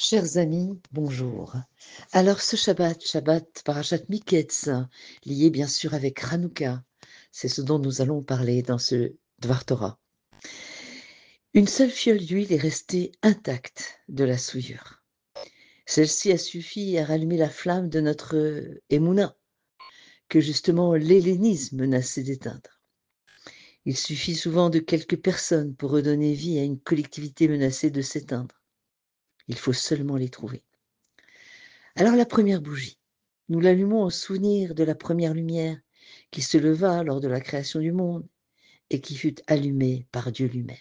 Chers amis, bonjour. Alors ce Shabbat Parashat Miketz, lié bien sûr avec Hanouka, c'est ce dont nous allons parler dans ce Dvar Torah. Une seule fiole d'huile est restée intacte de la souillure. Celle-ci a suffi à rallumer la flamme de notre Emouna, que justement l'hellénisme menaçait d'éteindre. Il suffit souvent de quelques personnes pour redonner vie à une collectivité menacée de s'éteindre. Il faut seulement les trouver. Alors la première bougie, nous l'allumons en souvenir de la première lumière qui se leva lors de la création du monde et qui fut allumée par Dieu lui-même.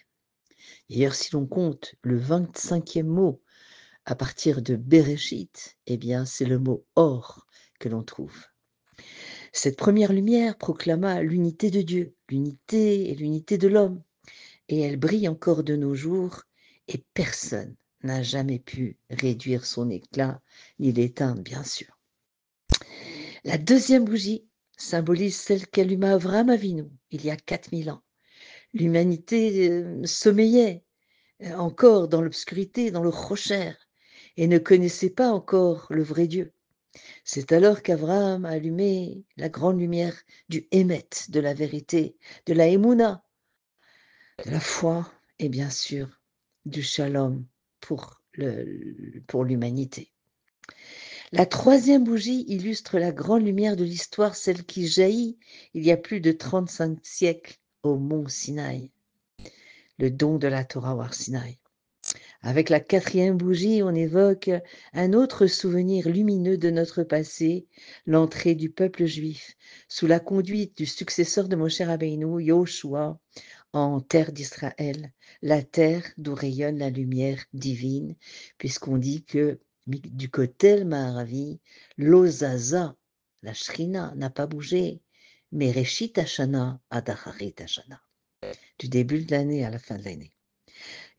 D'ailleurs, si l'on compte le 25e mot à partir de Bereshit, eh bien c'est le mot or que l'on trouve. Cette première lumière proclama l'unité de Dieu, l'unité et l'unité de l'homme, et elle brille encore de nos jours, et personne n'a jamais pu réduire son éclat, ni l'éteindre, bien sûr. La deuxième bougie symbolise celle qu'alluma Avraham Avinu il y a 4000 ans. L'humanité sommeillait encore dans l'obscurité, dans le rocher, et ne connaissait pas encore le vrai Dieu. C'est alors qu'Abraham a allumé la grande lumière du Hémet, de la vérité, de la Emouna, de la foi et bien sûr du Shalom pour l'humanité. La troisième bougie illustre la grande lumière de l'histoire, celle qui jaillit il y a plus de 35 siècles au mont Sinaï, le don de la Torah au Har Sinaï. Avec la quatrième bougie, on évoque un autre souvenir lumineux de notre passé, l'entrée du peuple juif, sous la conduite du successeur de Moshe Rabbeinu, Yoshua, en terre d'Israël, la terre d'où rayonne la lumière divine, puisqu'on dit que du Kotel Maharavi, l'Ozaza, la Shrina, n'a pas bougé, mais Reshit Hashana, Adacharit Hashana, du début de l'année à la fin de l'année.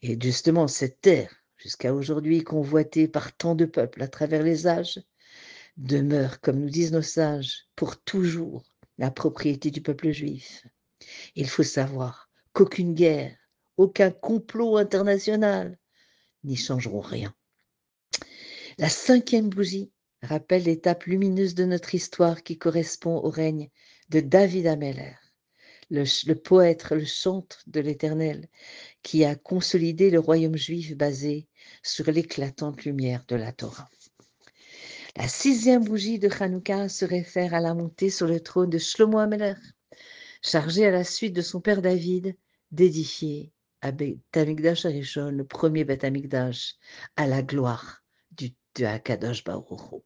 Et justement, cette terre, jusqu'à aujourd'hui convoitée par tant de peuples à travers les âges, demeure, comme nous disent nos sages, pour toujours la propriété du peuple juif. Il faut savoir qu'aucune guerre, aucun complot international n'y changeront rien. La cinquième bougie rappelle l'étape lumineuse de notre histoire qui correspond au règne de David Ameller, le poète, le chantre de l'Éternel, qui a consolidé le royaume juif basé sur l'éclatante lumière de la Torah. La sixième bougie de Hanouka se réfère à la montée sur le trône de Shlomo Ameler, chargé à la suite de son père David d'édifier à Beth Amikdash Arishon, le premier Beth Amikdash, à la gloire de Akadosh Baruch Hu.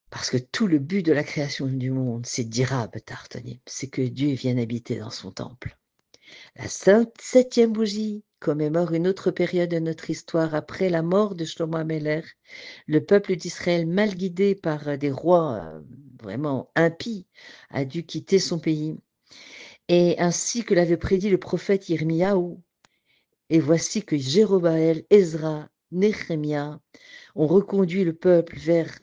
Parce que tout le but de la création du monde, c'est d'Irab Tartonim, c'est que Dieu vienne habiter dans son temple. La septième bougie commémore une autre période de notre histoire après la mort de Shlomo Ameler. Le peuple d'Israël, mal guidé par des rois vraiment impies, a dû quitter son pays. Et ainsi que l'avait prédit le prophète Yirmiyahu. Et voici que Jérobaël, Ezra, Néhémia ont reconduit le peuple vers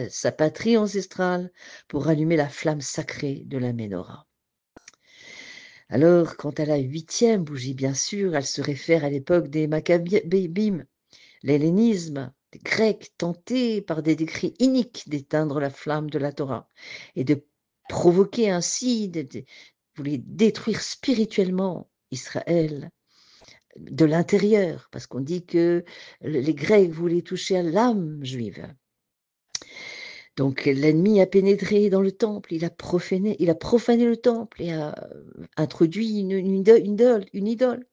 sa patrie ancestrale pour allumer la flamme sacrée de la Ménorah. Alors, quant à la huitième bougie, bien sûr, elle se réfère à l'époque des Maccabim, l'hellénisme, des Grecs tentés par des décrets iniques d'éteindre la flamme de la Torah et de provoquer ainsi, voulaient détruire spirituellement Israël de l'intérieur, parce qu'on dit que les Grecs voulaient toucher à l'âme juive. Donc l'ennemi a pénétré dans le temple, il a profané le temple et a introduit une idole.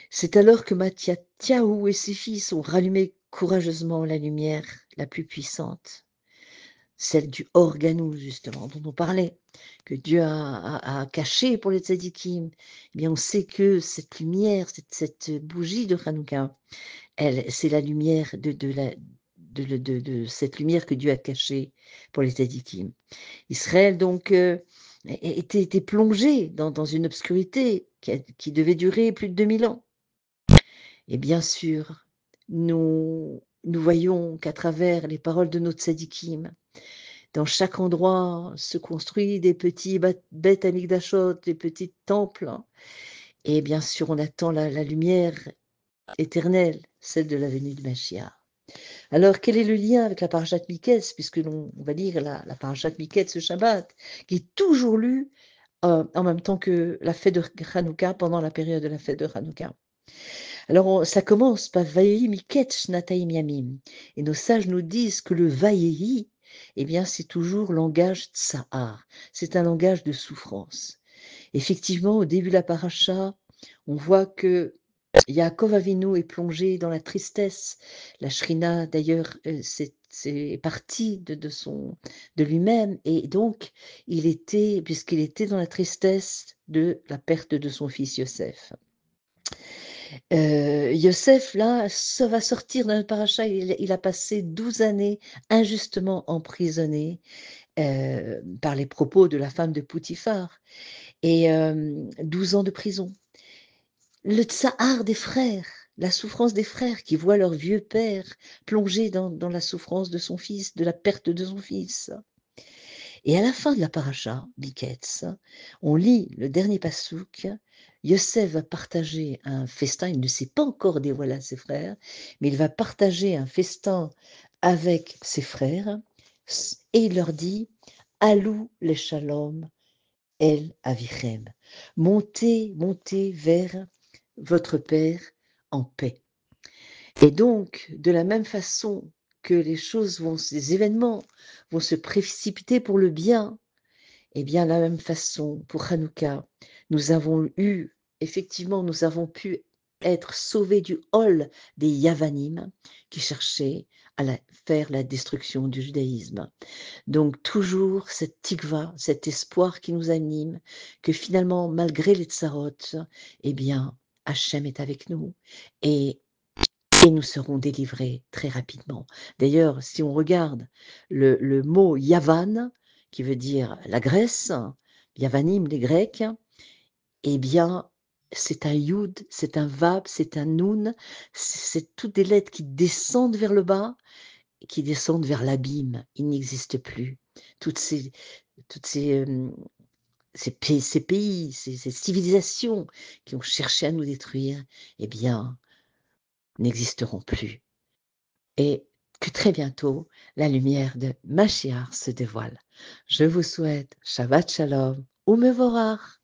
C'est alors que Matthiahu et ses fils ont rallumé courageusement la lumière la plus puissante, celle du Organou, justement, dont on parlait, que Dieu a caché pour les tzadikim. Eh bien, on sait que cette lumière, cette bougie de Hanouka, c'est la lumière de cette lumière que Dieu a cachée pour les tzadikim. Israël, donc, était plongé dans une obscurité qui devait durer plus de 2000 ans. Et bien sûr, nous voyons qu'à travers les paroles de nos tzadikim, dans chaque endroit se construisent des petits Beth Amikdashot, des petits temples. Et bien sûr, on attend la lumière éternelle celle de la venue de Mashiach. Alors, quel est le lien avec la parashat Miketz, puisque on va lire la parashat Miketz ce Shabbat, qui est toujours lue en même temps que la fête de Hanouka, pendant la période de la fête de Hanouka. Alors, ça commence par Vayehi Miketz Shnataim Yamim. Et nos sages nous disent que le Vayehi, eh bien, c'est toujours langage tsahar, c'est un langage de souffrance. Effectivement, au début de la paracha, on voit que Yaakov Avinu est plongé dans la tristesse. La Shrina, d'ailleurs, c'est partie de lui-même. Et donc, puisqu'il était dans la tristesse de la perte de son fils Yosef. Yosef, là, ça va sortir dans le paracha. Il a passé 12 années injustement emprisonné par les propos de la femme de Poutifar. Et 12 ans de prison. Le tsahar des frères, la souffrance des frères qui voient leur vieux père plongé dans la souffrance de son fils, de la perte de son fils. Et à la fin de la paracha, Miketz, on lit le dernier passouk. Yosef va partager un festin, il ne s'est pas encore dévoilé à ses frères, mais il va partager un festin avec ses frères et il leur dit Alou le shalom El Avichem. Montez, montez vers votre Père en paix. Et donc, de la même façon que ces événements vont se précipiter pour le bien, et bien, de la même façon, pour Hanouka, nous avons pu être sauvés du hol des Yavanim qui cherchaient à faire la destruction du judaïsme. Donc toujours cette tikva, cet espoir qui nous anime, que finalement, malgré les tsarot, eh bien, Hachem est avec nous et, et nous serons délivrés très rapidement. D'ailleurs, si on regarde le mot Yavan, qui veut dire la Grèce, Yavanim, les Grecs, eh bien, c'est un Yud, c'est un Vab, c'est un Nun, c'est toutes des lettres qui descendent vers le bas, qui descendent vers l'abîme. Il n'existe plus. Toutes ces, toutes ces pays, ces civilisations qui ont cherché à nous détruire, eh bien, n'existeront plus. Et que très bientôt, la lumière de Mashiach se dévoile. Je vous souhaite Shabbat Shalom ou Mevorach.